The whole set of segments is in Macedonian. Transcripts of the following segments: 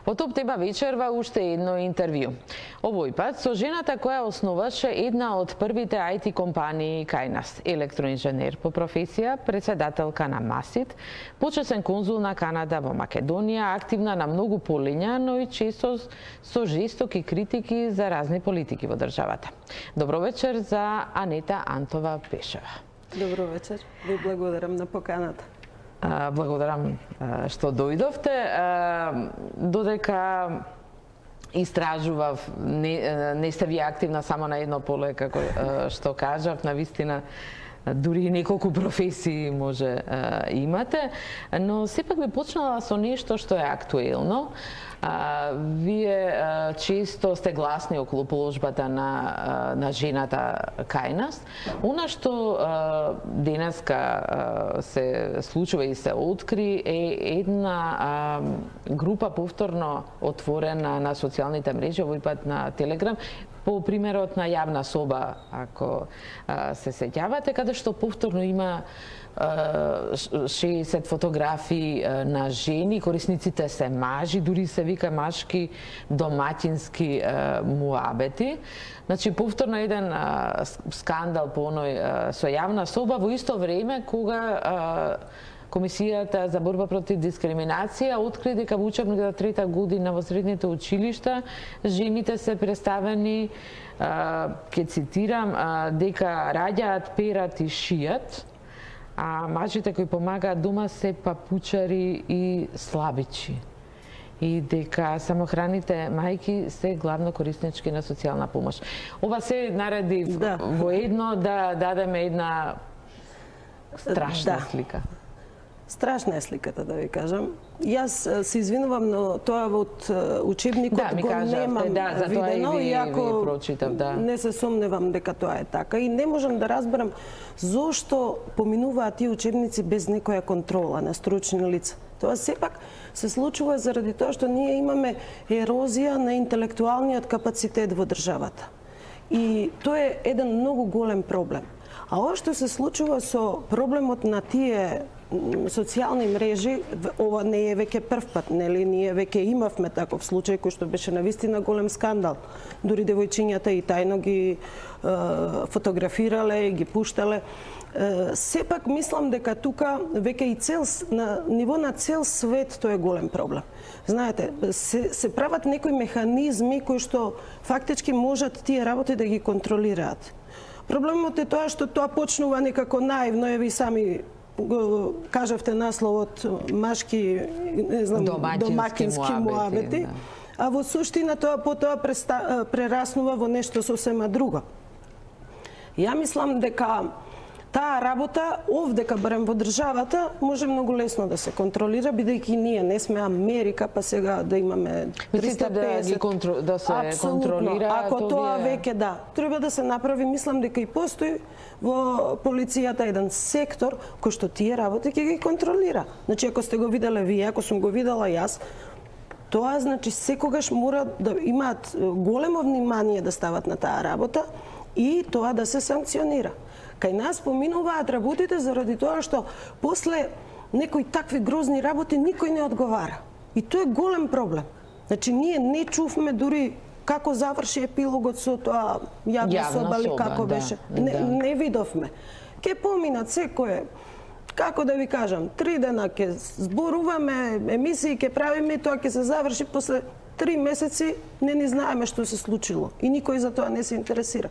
Во топ тема вечерва уште едно интервју. Овој пат со жената која основаше една од првите IT компании кај нас, електроинженер по професија, председателка на МАСИТ, почесен конзул на Канада во Македонија, активна на многу полиња, но и често со жестоки критики за разни политики во државата. Добро вечер за Анета Антова Пешева. Добро вечер. Ви благодарам на поканата. Благодарам што дојдовте. Додека истражував, не сте ви активна само на едно поле, како што кажав, навистина дури и неколку професии може имате, но сепак би почнала со нешто што е актуелно. Вие често сте гласни околу положбата на жената кај нас. Она што денеска се случува и се откри е една група повторно отворена на социјалните мрежи, овој пат на Телеграм, по примерот на Јавна соба, ако се сеќавате, каде што повторно има 60 фотографии на жени, корисниците се мажи, дури се вика машки домаќински муабети. Значи, повторно еден скандал по оној со Јавна соба, во исто време кога Комисијата за борба против дискриминација откри дека во учебната трета година во средните училишта жените се представени, ќе цитирам, дека раѓаат, перат и шијат, а мажите кои помагаат дома се папучари и слабичи. И дека самохраните мајки се главно кориснички на социјална помош. Ова се нареди во едно да дадеме една страшна слика. Страшна е сликата, да ви кажам. Јас се извинувам, но тоа од учебникот го немам видено, иако не се сомневам дека тоа е така. И не можам да разберам зошто поминуваат тие учебници без некоја контрола на стручни лица. Тоа сепак се случува заради тоа што ние имаме ерозија на интелектуалниот капацитет во државата. И тоа е еден многу голем проблем. А ова што се случува со проблемот на тие социјални мрежи, ова не е веќе прв пат, нели? Ние веќе имавме таков случај кој што беше навистина голем скандал. Дури девојчињата и тајно ги фотографирале, ги пуштале. Сепак мислам дека тука веќе и на ниво на цел свет тоа е голем проблем. Знаете, се прават некои механизми кои што фактички можат тие работи да ги контролираат. Проблемот е тоа што тоа почнува некако наивно, еви сами го кажавте насловот машки, не знам, домаќински муабети, а во суштина тоа потоа прераснува во нешто сосема друго. Ја мислам дека таа работа овдека барем во државата може многу лесно да се контролира, бидејќи ние не сме Америка, па сега да имаме 350 да се контролира. Ако тоа веќе треба да се направи, мислам дека и постои во полицијата еден сектор кој што тие работи ќе ги контролира. Значи, ако сте го виделе вие, ако сум го видела јас, тоа значи секогаш мора да имаат големо внимание да стават на таа работа и тоа да се санкционира. Кај нас поминуваат работите заради тоа што после некои такви грозни работи никој не одговара. И тоа е голем проблем. Значи, ние не чувме дури како заврши епилогот со тоа Јавна соба или како беше. Не видовме. Ке поминат секое, како да ви кажам, 3 дена ке зборуваме, емисии ке правиме, тоа ке се заврши после 3 месеци, не ни знаеме што се случило и никој за тоа не се интересира.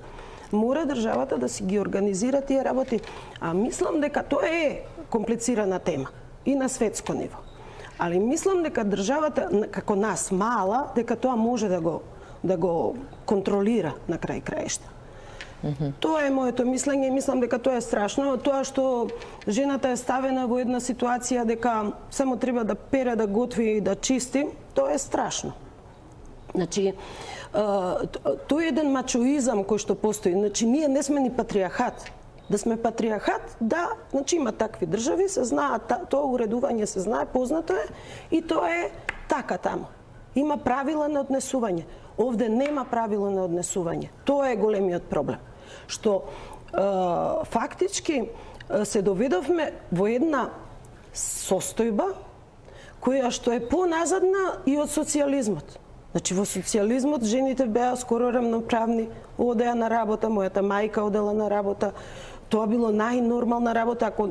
Мора државата да си ги организира тие работи, а мислам дека тоа е комплицирана тема и на светско ниво. Али мислам дека државата како нас мала, дека тоа може да го контролира на крај краишта. Тоа е моето мислење и мислам дека тоа е страшно. Тоа што жената е ставена во една ситуација дека само треба да пере, да готви и да чисти, тоа е страшно. Значи, тоа е еден мачоизам кој што постои. Значи, ние не сме ни патриархат. Да сме патриархат, значи има такви држави, се знаат, тоа уредување се знае, познато е и тоа е така таму. Има правила на однесување. Овде нема правила на однесување. Тоа е големиот проблем. Што фактички се доведовме во една состојба која што е поназадна и од социјализмот. Значи во социјализмот жените беа скоро рамноправни, одеа на работа, мојата мајка одела на работа, тоа било најнормална работа. Ако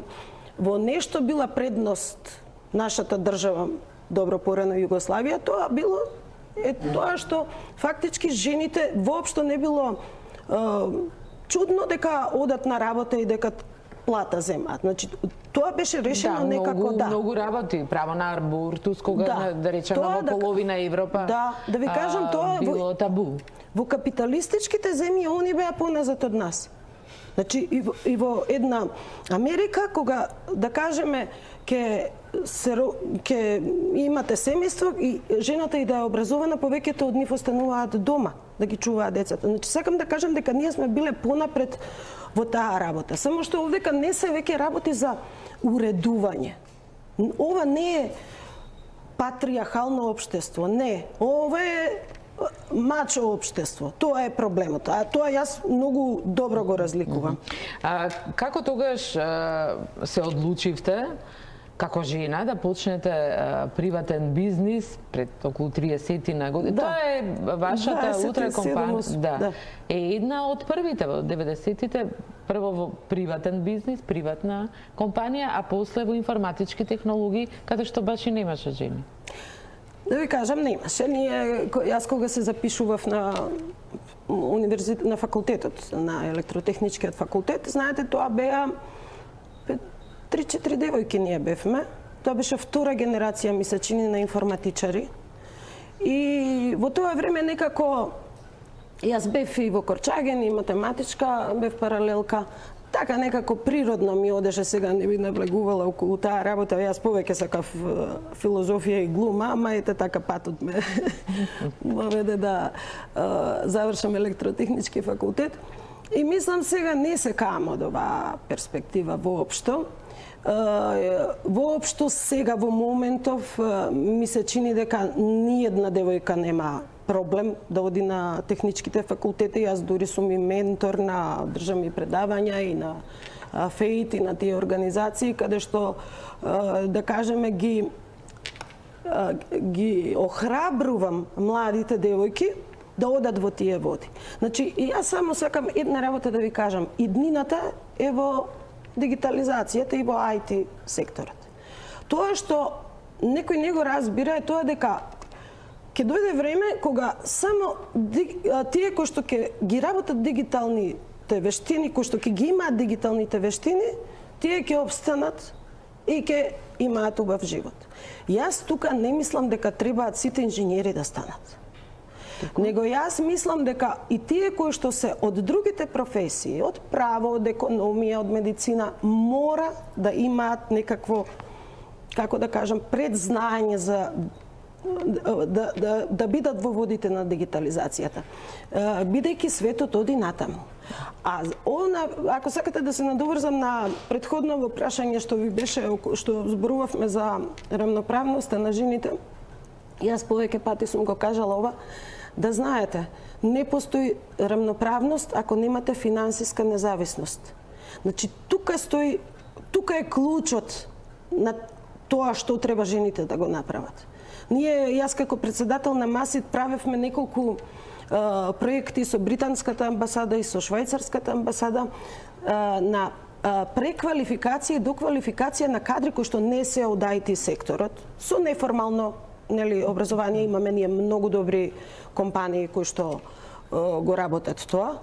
во нешто била предност нашата држава, добро порано Југославија, тоа било тоа што фактички жените воопшто не било чудно дека одат на работа и дека плата земаат. Значи, тоа беше решено некако, Многу работи, право на абортус, кога да речеме во половина Европа. Да ви кажам, тоа било табу. Во капиталистичките земји они беа поназад од нас. Значи, и во една Америка, кога, да кажеме, ќе имате семејство и жената и да е образована, повеќето од нив остануваат дома да ги чуваат децата. Значи, сакам да кажам дека ние сме биле понапред во таа работа. Само што овдека не се веќе работи за уредување. Ова не е патриархално општество, не. Ова е мачо општество. Тоа е проблемот. А тоа јас многу добро го разликувам. Како тогаш се одлучивте како жена да почнете приватен бизнис пред околу 30 на години? Тоа е вашата утре компанија. Да. Е една од првите во 90-тите, прво во приватен бизнис, приватна компанија, а после во информатички технологии, каде што баш и немаше жени. Да ви кажам, немаше. Јас кога се запишував на универзитет, на факултетот, на електротехничкиот факултет, знаете, тоа беа 3-4 девојки ние бевме. Тоа беше втора генерација, ми се чини, на информатичари. И во тоа време некако јас бев и во Корчаген, и математичка, бев паралелка. Така некако природно ми одеше, сега не би навлегувала околу таа работа. Јас повеќе сакав филозофија и глума, ама ете така патот ме воведе да завршам електротехнички факултет. И мислам сега не се каам од оваа перспектива воопшто. Воопшто сега во моментов ми се чини дека ниедна девојка нема проблем да оди на техничките факултети. Јас дури сум и ментор на држам и предавања и на ФЕИТ и на тие организации каде што да кажеме ги охрабрувам младите девојки да одат во тие води. Значи, јас само сакам една работа да ви кажам. Иднината е во дигитализацијата и во IT секторот. Тоа што некој не го разбира е тоа дека ќе дојде време кога само тие кои што ќе ги работат дигиталните вештини, кои што ќе ги имаат дигиталните вештини, тие ќе обстанат и ќе имаат убав живот. Јас тука не мислам дека требаат сите инженери да станат. Него јас мислам дека и тие кои што се од другите професии, од право, од економија, од медицина, мора да имаат некакво, како да кажам, предзнаење за да бидат во водите на дигитализацијата. Бидејќи светот оди натаму. Ако сакате да се надоврзам на претходно прашање што ви беше, што зборувавме за рамноправноста на жените, јас повеќе пати сум го кажала ова, да знаете, не постои рамноправност ако немате финансиска независност. Значи, тука е клучот на тоа што треба жените да го направат. Јас како председател на МАСИД правевме неколку проекти со британската амбасада и со швајцарската амбасада на преквалификација и доквалификација на кадри кои што не се од IT секторот, со неформално образование. Имаме ние многу добри компании кои што го работат тоа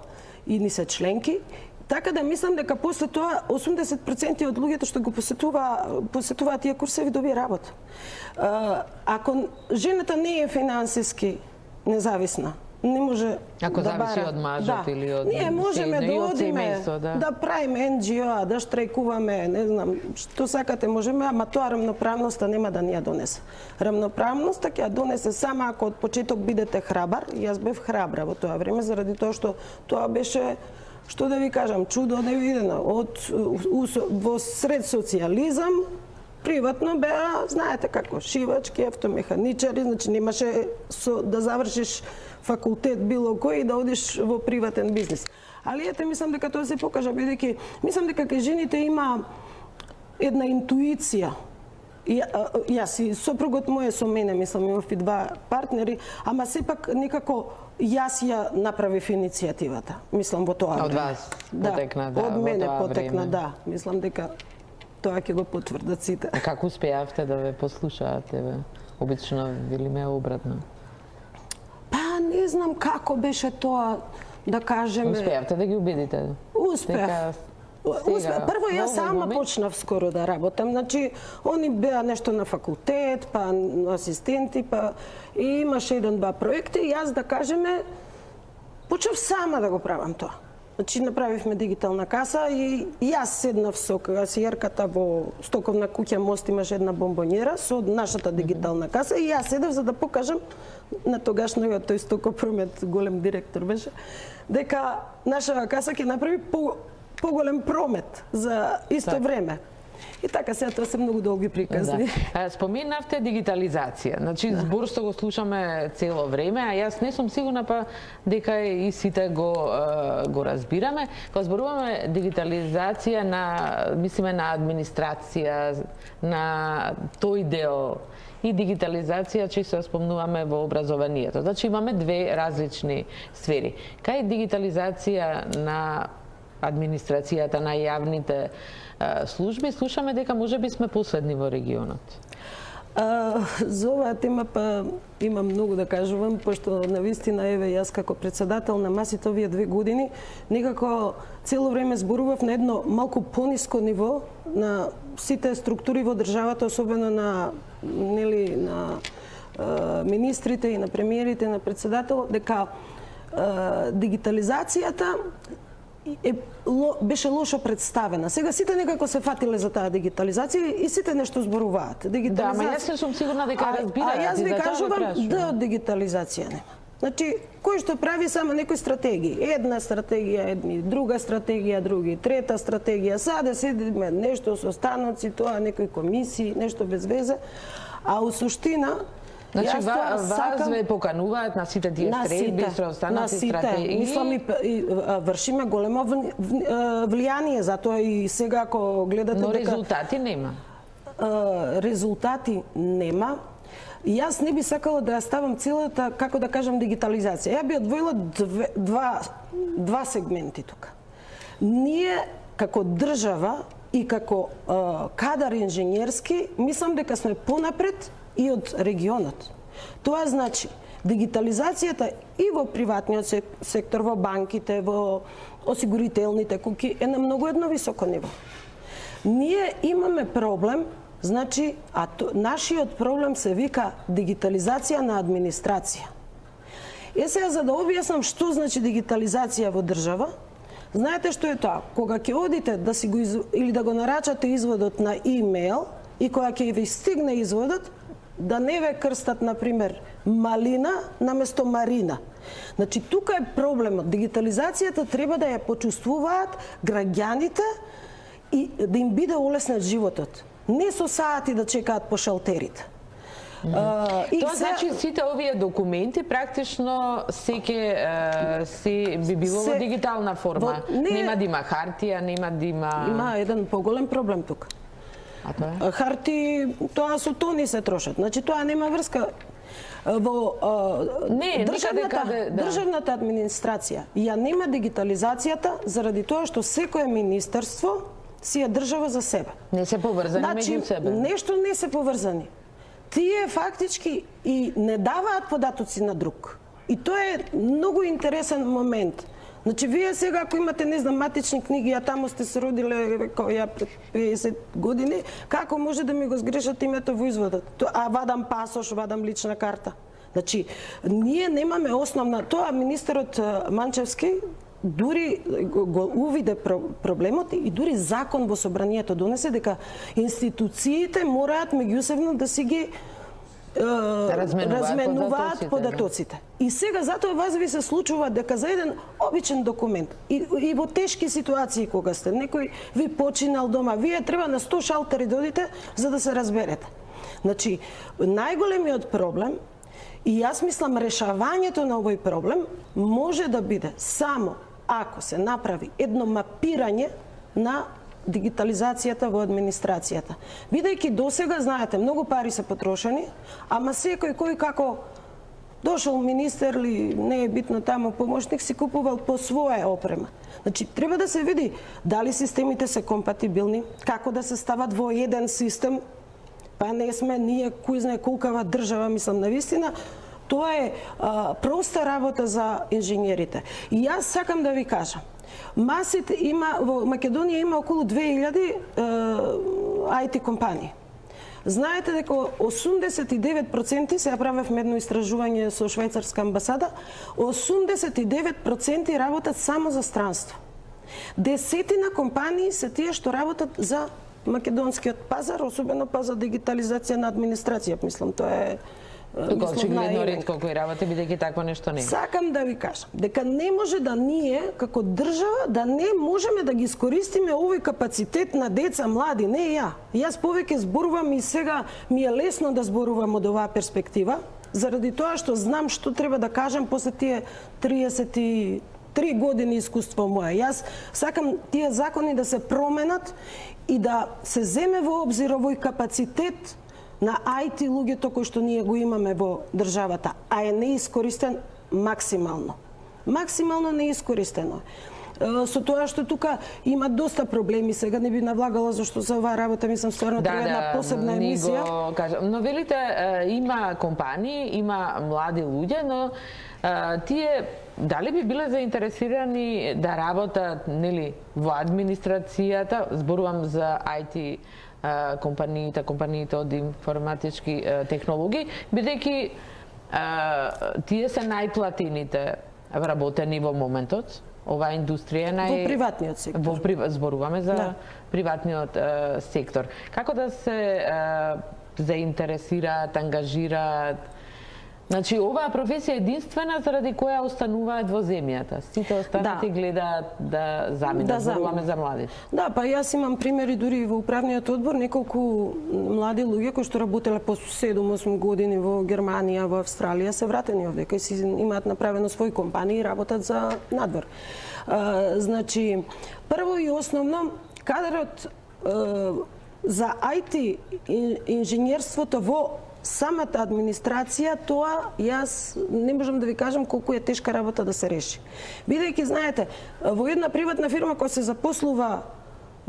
и ни се членки. Така да мислам дека после тоа 80% од луѓето што го посетуваат тие курсеви добија работа. Ако жената не е финансиски независна, не може ако да зависи бара. од мажот или од ние можеме да одиме, да правиме NGO, да штрајкуваме, не знам, што сакате можеме, ама тоа рамноправноста нема да ни ја донесе. Рамноправноста ќе ја донесе само ако од почеток бидете храбар. Јас бев храбра во тоа време заради тоа што тоа беше, што да ви кажам, чудо невидено. Во сред социјализам, приватно беа, знаете како, шивачки, автомеханичари, значи немаше да завршиш факултет било кој и да одиш во приватен бизнес. Али ете, мислам дека тоа се покажа, бидејќи мислам дека кај жените има една интуиција Јас и сопругот мој со мене, мислам, имав и два партнери, ама сепак некако јас ја направив иницијативата. Мислам во тоа време. Од вас потекна, да, од мене потекна, време. да. Мислам дека тоа ќе го потврдат сите. А како успеавте да ве послушаат тебе? Обично велиме обратно. Па не знам како беше тоа, да кажеме. Успеавте да ги убедите? Успеав. Прво јас сама почнав скоро да работам, значи они беа нешто на факултет, па асистенти, па и имаше еден-два проекти и јас, да кажеме, почнав сама да го правам тоа. Значи направивме дигитална каса и јас седнав со касиерката во стоковна куќа Мост, имаше една бомбонјера со нашата дигитална каса и јас седев за да покажам на тогашниот тој Стокопромет, голем директор беше, дека наша каса ќе направи поголем промет за исто време. И така сега тоа се многу долги приказни. Да. Споменавте дигитализација. Значи збор што го слушаме цело време, а јас не сум сигурна па дека и сите го разбираме. Кога зборуваме дигитализација мислиме на администрација, на тој дел и дигитализација често спомнуваме во образованието. Значи имаме две различни сфери. Кај дигитализација на администрацијата, на јавните служби, слушаме дека можеби сме последни во регионот. За оваа тема па има многу да кажувам, пошто навистина еве јас како председател на масите овие 2 години некако цело време зборував на едно малку пониско ниво на сите структури во државата, особено на министрите и на премиерите, на председател, дека дигитализацијата беше лошо представена. Сега сите некако се фатиле за таа дигитализација и сите нешто зборуваат. Да, ама јас не сум сигурна дека разбираат. А јас ви кажувам да дигитализација нема. Значи, кој што прави само некои стратегии. Една стратегија, друга стратегија, други, трета стратегија. Саде седиме нешто со станоци, тоа некои комисии, нешто без везе. А у суштина, значи, вас ве покануваат на сите тие средби, со останати стратегии. Мислам и вршиме големо влијание, затоа и сега ако гледате дека... Но резултати нема. Резултати нема. Јас не би сакала да ја ставам целата, како да кажам, дигитализација. Ја би одвоила два сегменти тука. Ние како држава и како кадар инженерски, мислам дека сме понапред и од регионот. Тоа значи дигитализацијата и во приватниот сектор, во банките, во осигурителните куќи е на многу едно високо ниво. Ние имаме проблем, значи, нашиот проблем се вика дигитализација на администрација. Сега за да објаснам што значи дигитализација во држава, знаете што е тоа? Кога ќе одите да си го или да го нарачате изводот на имейл и кога ќе ви стигне изводот, да не ве крстат, например, Малина наместо Марина. Значи, тука е проблемот. Дигитализацијата треба да ја почувствуваат граѓаните и да им биде олеснет животот. Не со сати да чекаат по шалтерите. Тоа значи сите овие документи практично се би било во дигитална форма. Нема да има хартија, нема да има... Има еден поголем проблем тука. А тоа е? Харти, тоа со тони се трошат. Значи тоа нема врска во државната администрација. Ја нема дигитализацијата заради тоа што секое министерство си ја држава за себе. Не се поврзани меѓу себе. Нешто не се поврзани. Тие фактички и не даваат податоци на друг. И тоа е многу интересен момент. Значи, вие сега, ако имате, не знам, матични книги, а тамо сте се родиле ја пред 50 години, како може да ми го сгрешат името во изводот? А вадам пасош, вадам лична карта. Значи, ние немаме основна... Тоа министерот Манчевски дури го увиде проблемот и дури закон во собранието донесе дека институциите мораат меѓусебно да си ги разменуваат податоците. И сега затоа вас ви се случува дека за еден обичен документ и во тешки ситуации кога сте, некој ви починал дома, вие треба на 100 шалтери додите за да се разберете. Значи, најголемиот проблем, и јас мислам решавањето на овој проблем може да биде само ако се направи едно мапирање на дигитализацијата во администрацијата. Бидејќи досега, знаете, многу пари се потрошени, ама секој кој како дошол министер или не е битно таму помошник си купувал по своја опрема. Значи, треба да се види дали системите се компатибилни, како да се стават во еден систем, па не сме ние кој знае колкава држава, мислам, навистина, тоа е проста работа за инженерите. И јас сакам да ви кажам, масите има, во Македонија има околу 2000 IT компании. Знаете дека 89% се правевме едно истражување со швајцарска амбасада, 89% работат само за странство. Десетина компании се тие што работат за македонскиот пазар, особено па за дигитализација на администрација, мислам, тоа е тука очигледно ретко кој работи, бидејќи такво нешто не. Сакам да ви кажам дека не може да ние како држава да не можеме да ги искористиме овој капацитет на деца, млади, не ја. Јас повеќе зборувам и сега ми е лесно да зборувам од оваа перспектива, заради тоа што знам што треба да кажам после тие 33 години искуство моја. Јас сакам тие закони да се променат и да се земе во обзир овој капацитет на IT луѓето кои што ние го имаме во државата, а е неискористен максимално. Максимално неискористено. Со тоа што тука има доста проблеми, сега не би навлагала зашто за оваа работа мислам стварно треба една посебна емисија. Го кажам. Но велите има компании, има млади луѓе, но тие дали би биле заинтересирани да работат нели во администрацијата, зборувам за IT компаниите од информатички технологии, бидејќи тие се најплатените вработени во моментот. Оваа индустрија е во приватниот сектор. Зборуваме за приватниот сектор. Како да се заинтересираат, ангажираат? Значи, оваа професија е единствена заради која остануваат во земјата. Сите останати гледаат да заминат, зборуваме за младите. Да, па јас имам примери дури во управниот одбор, неколку млади луѓе кои што работеле по 7-8 години во Германија, во Австралија, се вратени овде, кои си имаат направено своји компании и работат за надвор. Значи, прво и основно, кадрот за IT инженерството во самата администрација, тоа јас не можам да ви кажам колку е тешка работа да се реши. Бидејќи, знаете, во една приватна фирма која се запослува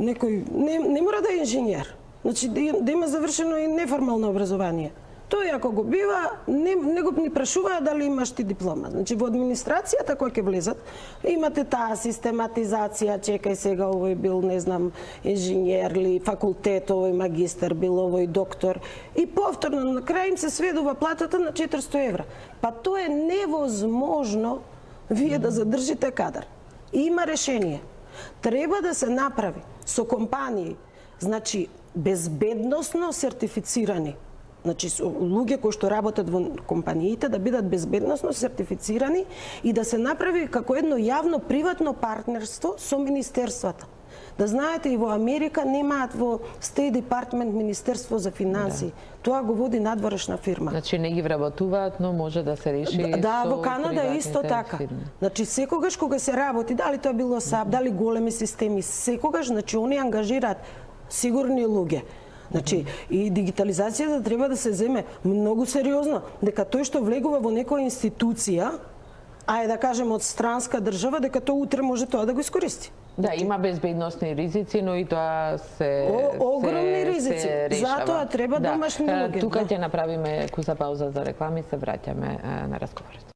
некој, не мора да е инженер, значи да има завршено и неформално образование. Тој ако го бива, не го ни прашуваа дали имаш ти диплома. Значи во администрацијата која ќе влезат, имате таа систематизација, чекај сега овој бил, не знам, инженер или факултет, овој магистар бил, овој доктор. И повторно на крај им се сведува платата на 400 евра. Па тоа е невозможно вие да задржите кадар. И има решение. Треба да се направи со компании, значи безбедносно сертифицирани. Значи, луѓе кои што работат во компаниите да бидат безбедносно сертифицирани и да се направи како едно јавно-приватно партнерство со министерствата. Да знаете, и во Америка немаат во State Department Министерство за финансии. Тоа го води надворешна фирма. Значи не ги вработуваат, но може да се реши Да, со во Канада е исто така. фирми. Значи секогаш кога се работи, дали тоа било САП, дали големи системи, секогаш, значи они ангажираат сигурни луѓе. Значи, и дигитализацијата треба да се земе многу сериозно, дека тој што влегува во некоја институција, а е да кажем од странска држава, дека тоа утре може тоа да го искористи. Да, има безбедносни ризици, но и тоа се огромни ризици. Затоа треба домашни луѓе. Тука ќе направиме куса пауза за реклами, се враќаме на разговорот.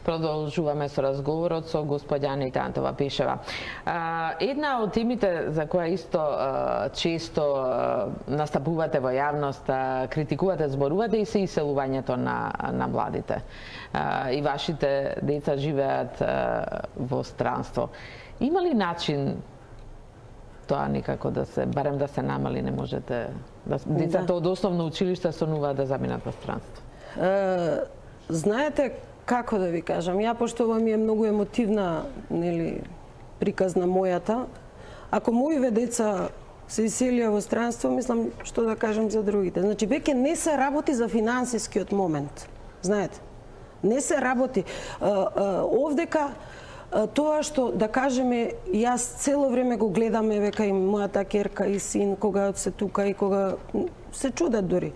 Продолжуваме со разговорот со господја Анита Антова Пешева. Една од темите за која исто често настапувате во јавност, критикувате, зборувате и се иселувањето на младите. И вашите деца живеат во странство. Има ли начин тоа никако да се, барем да се намали, не можете, децата од основно училиште сонуваат да заминат во странство? Знаете, како да ви кажам, ја пошто ова ми е многу емотивна, нели, приказна мојата, ако моите деца се иселија во странство, мислам што да кажам за другите. Значи, веќе не се работи за финансискиот момент. Знаете, не се работи. Овдека тоа што, да кажеме, јас цело време го гледаме, века и мојата керка и син, кога се тука и кога се чудат дури.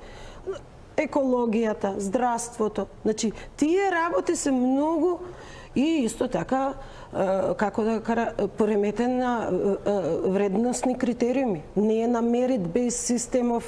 Екологијата, здравството. Значи, тие работи се многу и исто така, како да пореметен на вредностни критериуми. Не е на merit-based систем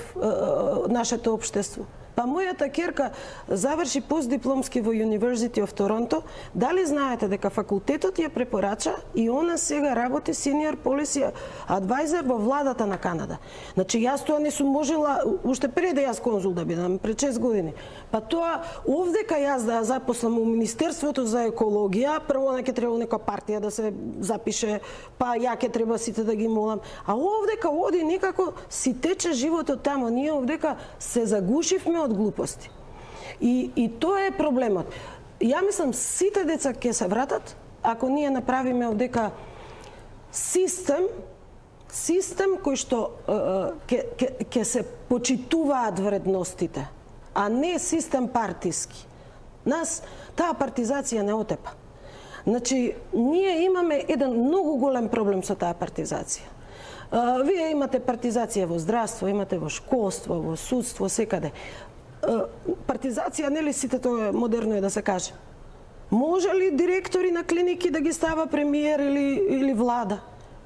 нашето општество. Па мојата керка заврши постдипломски во University of Toronto. Дали знаете дека факултетот ја препорача и она сега работи senior policy advisor во владата на Канада. Значи јас тоа не сум можела уште пред да јас конзул да бидам, пред 6 години. Па тоа овдека јас да запослам у Министерството за екологија, прво ќе треба нека партија да се запише, па ја ќе треба сите да ги молам. А овдека оди некако си тече животот тамо. Ние овдека се загушивме од глупости. И тоа е проблемот. Ја мислам сите деца ќе се вратат ако ние направиме овдека систем кој што ќе се почитуваат вредностите, а не систем партиски. Нас таа партизација не отепа. Значи, ние имаме еден многу голем проблем со таа партизација. Вие имате партизација во здравство, имате во школство, во судство, секаде. Партизација, нели сите тоа модерно е да се каже. Може ли директори на клиники да ги става премиер или влада?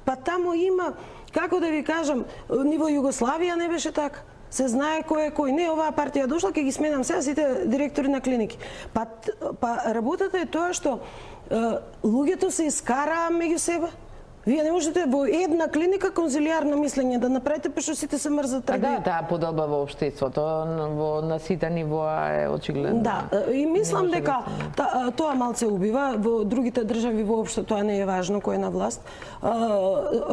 Па тамо има, како да ви кажам, ниво Југославија не беше така. Се знае кој е кој. Не, оваа партија дошла, ќе ги сменам сега сите директори на клиники. Па работата е тоа што луѓето се искараа меѓу себе. Вие не можете во една клиника конзилијарно мислење да направите, па што сите се мрзат тргни. Да, таа подоба во општеството на сите нивоа е очигледно. Да, и мислам дека тоа малце убива, во другите држави воопшто тоа не е важно кој е на власт.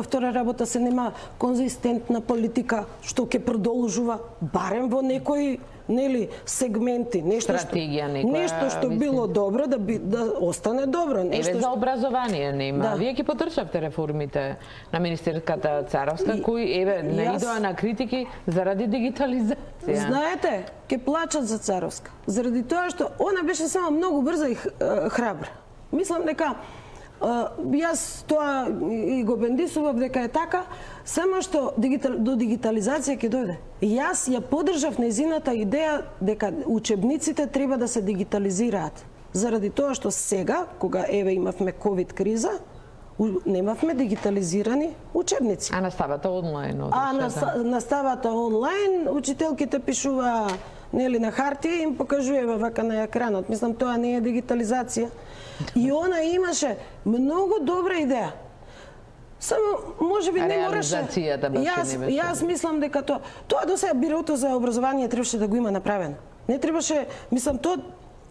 Втора работа се нема конзистентна политика што ќе продолжува барем во некои сегменти, нешто што било добро да остане добро. Еве за образование нема. Вие ќе поддржавте реформите на министерката Царовска, кои наидоа на критики заради дигитализација. Знаете, ќе плачат за Царовска, заради тоа што она беше само многу брза и храбра. Мислам дека јас тоа и го бендисував дека е така, само што до дигитализација ќе дојде. Јас ја поддржав нејзината идеја дека учебниците треба да се дигитализираат. Заради тоа што сега, кога имавме ковид криза, немавме дигитализирани учебници. А наставата онлайн? Наставата онлайн, учителките пишуваа на хартија и им покажува вака на екранот. Мислам, тоа не е дигитализација. И она имаше многу добра идеја. Само можеби не мораше. Јас мислам дека тоа до сега Бирото за образование требаше да го има направено. Не требаше, мислам, тоа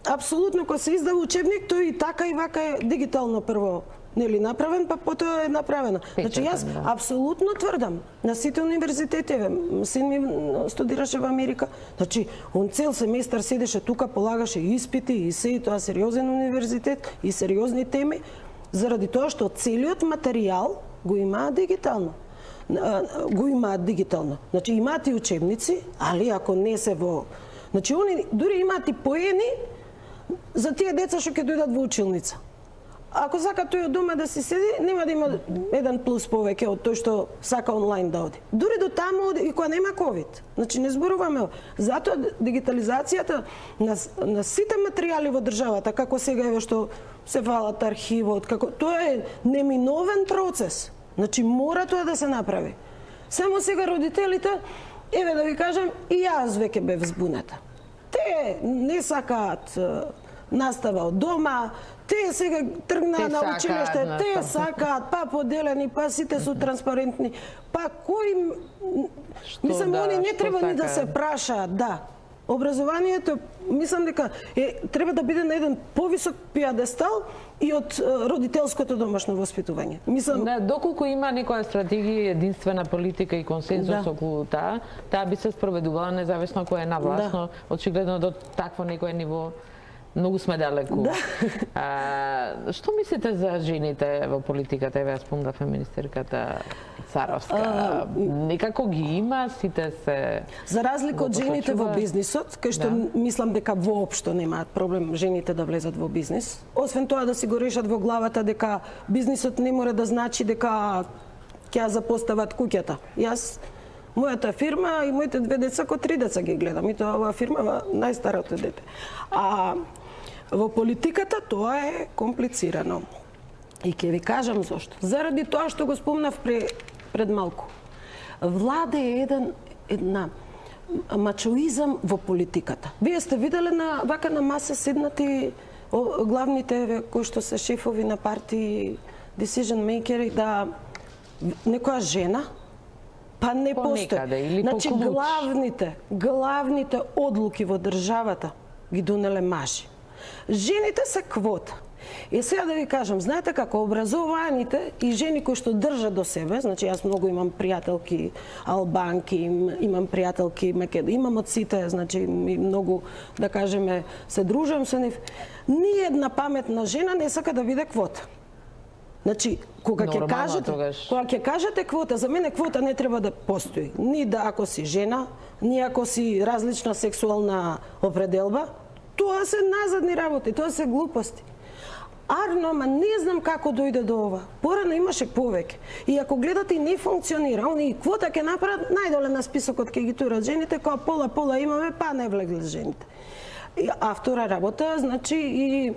апсолутно кога се издава учебник, тој и така и вака е дигитално прво направен, па потоа е направено. Значи јас апсолутно тврдам на сите универзитети, син ми студираше во Америка, значи он цел семестар седеше тука, полагаше испити и се, и тоа сериозен универзитет и сериозни теми, заради тоа што целиот материјал го имаат дигитално. Значи имаат и учебници, али ако не се во... Значи они дури имаат и поени за тие деца што ќе дојдат во училница. Ако сака тој од дома да си седи, нема да има еден плюс повеќе од тој што сака онлайн да оди. Дури до таму и кога нема ковид. Значи не зборуваме. Затоа дигитализацијата на сите материјали во државата, како сега што се фалат архивот, тоа е неминовен процес. Значи мора тоа да се направи. Само сега родителите, да ви кажам, и јас веќе бев збуната. Те не сакаат настава од дома, те сега тргнаа на училиште, те сакаат, па поделени, па сите су транспарентни, па кој... Мислам, они не треба ни да се прашаат, да. Образованието, мислам дека треба да биде на еден повисок пиадестал и од родителското домашно воспитување. Мислам, да, доколку има некоја стратегија, единствена политика и консензус околу таа би се спроведувала независно кој е на власт, но очигледно до такво некое ниво многу сме далеку. Што мислите за жените во политиката? Еве, ја спомнавме министерката Царовска. Некако ги има, сите се... За разлика од жените во бизнисот, кај што мислам дека воопшто немаат проблем жените да влезат во бизнис. Освен тоа да си го решат во главата дека бизнисот не мора да значи дека ќе ја запостават куќата. Јас мојата фирма и моите две деца, ко 3 деца ги гледам. И тоа оваа фирма најстарото дете. А во политиката тоа е комплицирано. И ќе ви кажам зошто. Заради тоа што го спомнав пред малку. Влада е една мачоизам во политиката. Вие сте виделе на вака на маса седнати главните кои што се шефови на партии, decision makeri, да некоја жена па не постои. Значи главните одлуки во државата ги донеле мажи. Жените се квота. И сега да ви кажам, знаете како образованите и жени кои што држат до себе, значи јас многу имам пријателки албанки, имам пријателки македонски, имам од сите, значи многу, да кажеме, се дружам со нив. Ни една паметна жена не сака да биде квота. Значи, кога ќе кажете квота, за мене квота не треба да постои. Ни да ако си жена, ни ако си различна сексуална определба, тоа се назадни работи, тоа се глупости. Арно, ама не знам како дојде до ова. Порано имаше повеќе. И ако гледате и не функционира, они квота ќе направат најдоле на списокот ќе ги турат жените, која пола имаме, па не влегле жените. А втора работа, значи и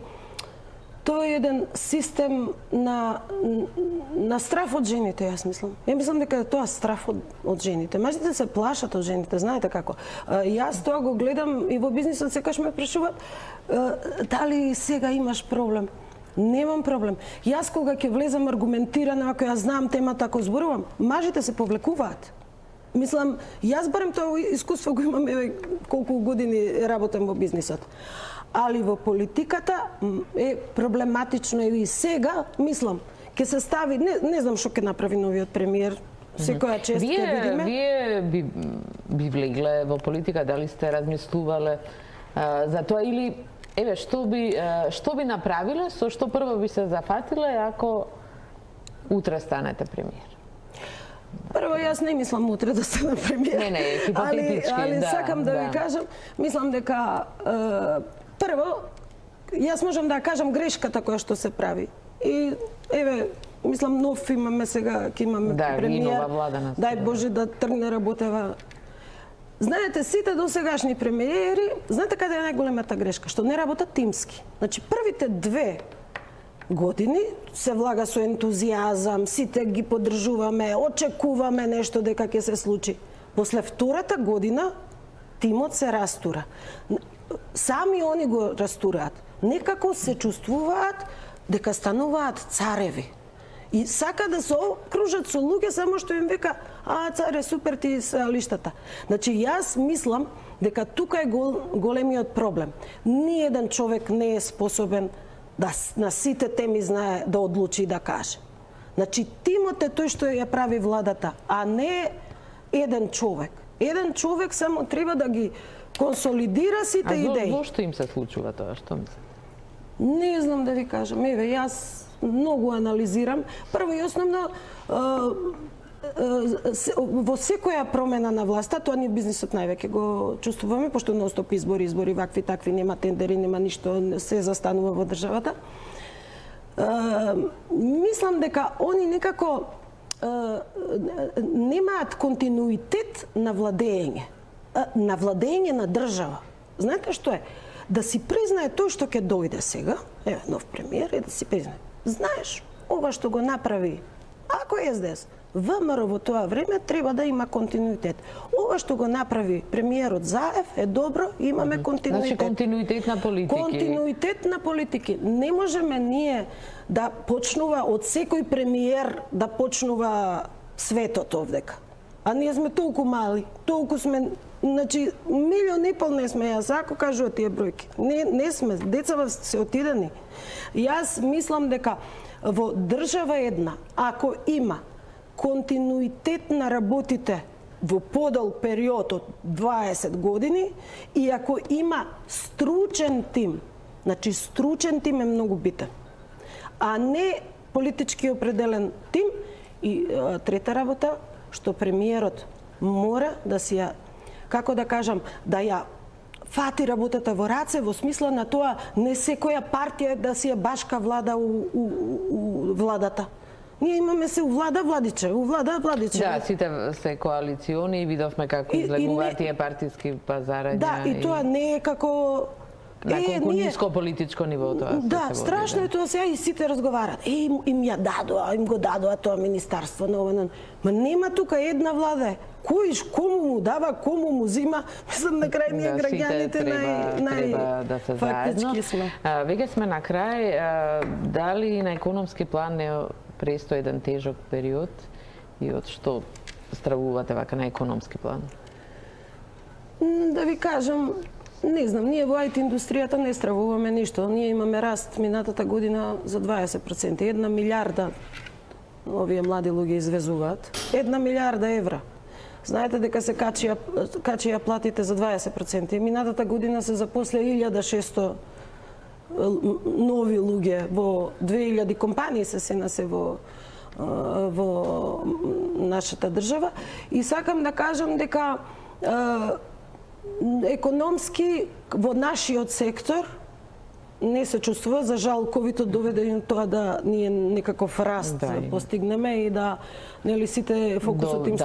тоа е еден систем на страф од жените, јас мислам. Ја мислам дека е тоа страф од жените. Мажите се плашат од жените, знаете како. Јас тоа го гледам и во бизнисот секогаш ме прашуваат дали сега имаш проблем. Немам проблем. Јас кога ќе влезам аргументирано, ако ја знам темата, ако зборувам, мажите се повлекуваат. Мислам, јас барем тоа искуство го имам, еве колку години работам во бизнисот. Али во политиката е проблематично и сега, мислам, ќе се стави, не знам што ќе направи новиот премиер, секоја чест ќе видиме. Вие би влегле во политика, дали сте размислувале за тоа или еве што би направиле, со што прво би се зафатиле ако утре станете премиер? Прво, јас не мислам утре да станам премиер. Не, хипотетички, али сакам да ви кажам, мислам дека прво, јас можам да кажам грешката која што се прави. И еве, мислам нов имаме сега, ќе имаме премиер. Дај Боже да тргне работева. Знаете, сите досегашни премиери, знаете каде е најголемата грешка? Што не работат тимски. Значи, првите 2 години се влага со ентузијазам, сите ги поддржуваме, очекуваме нешто дека ќе се случи. После втората година тимот се растура. Сами они го растураат. Некако се чувствуваат дека стануваат цареви. И сака да се окружат со луѓе само што им века царе, супер ти се лиштата. Значи, јас мислам дека тука е големиот проблем. Ниеден човек не е способен да на сите теми знае да одлучи и да каже. Значи, тимот е тој што ја прави владата, а не еден човек. Еден човек само треба да ги консолидира сите идеи. А зошто им се случува тоа? Што мислите? Не знам да ви кажам. Еве, јас многу анализирам. Прво и основно, во секоја промена на власта, тоа ние бизнисот највеќе го чувствуваме, пошто ностоп избори, вакви, такви, нема тендери, нема ништо, се застанува во државата. Мислам дека они некако немаат континуитет на владење на држава. Знаете што е? Да си признае тој што ќе дојде сега, еве нов премиер, и да си признае. Знаеш, ова што го направи Ако СДС, ВМРО во тоа време треба да има континуитет. Ова што го направи премиерот Заев е добро, имаме континуитет. Значи континуитет на политики. Континуитет на политики. Не можеме ние да почнува од секој премиер да почнува светот овдека. А ние сме толку мали, толку сме, значи 1,5 милион не сме, јас ако кажувам тие бројки. Не сме, децава се отидени. Јас мислам дека во држава една, ако има континуитет на работите во подолг период од 20 години и ако има стручен тим, значи стручен тим е многу битен, а не политички определен тим. И трета работа, што премиерот мора да си ја, како да кажам, да ја фати работата во раце, во смисла на тоа не секоја партија да си ја башка влада у владата. Ние имаме се у влада владиче, у влада владиче. Да, сите се коалициони и видовме како излегуваат тие партиски пазарања. Да, и тоа не е како на колку ниско политичко ниво тоа. Да, страшно е тоа сега и сите разговарат. Им ја дадоа, им го дадоа тоа министерство на ова. Ма нема тука една влада. Кој кому му дава, кому му зима, мислам на крај ние граѓаните треба да се заедно. Веќе сме на крај, дали на економски план не престои еден тежок период и од што стравувате вака на економски план? Да ви кажам, не знам, ние во IT индустријата не стравуваме ништо. Ние имаме раст минатата година за 20%. 1 милиарда овие млади луѓе извезуваат. 1 милиарда евра. Знаете дека се качија платите за 20%. Минатата година се запосле 1600 нови луѓе во 2000 компании се насе во нашата држава. И сакам да кажам дека економски во нашиот сектор не се чувствува. За жал, ковидот доведе до тоа да ние некаков раст постигнеме и да нели сите фокусот им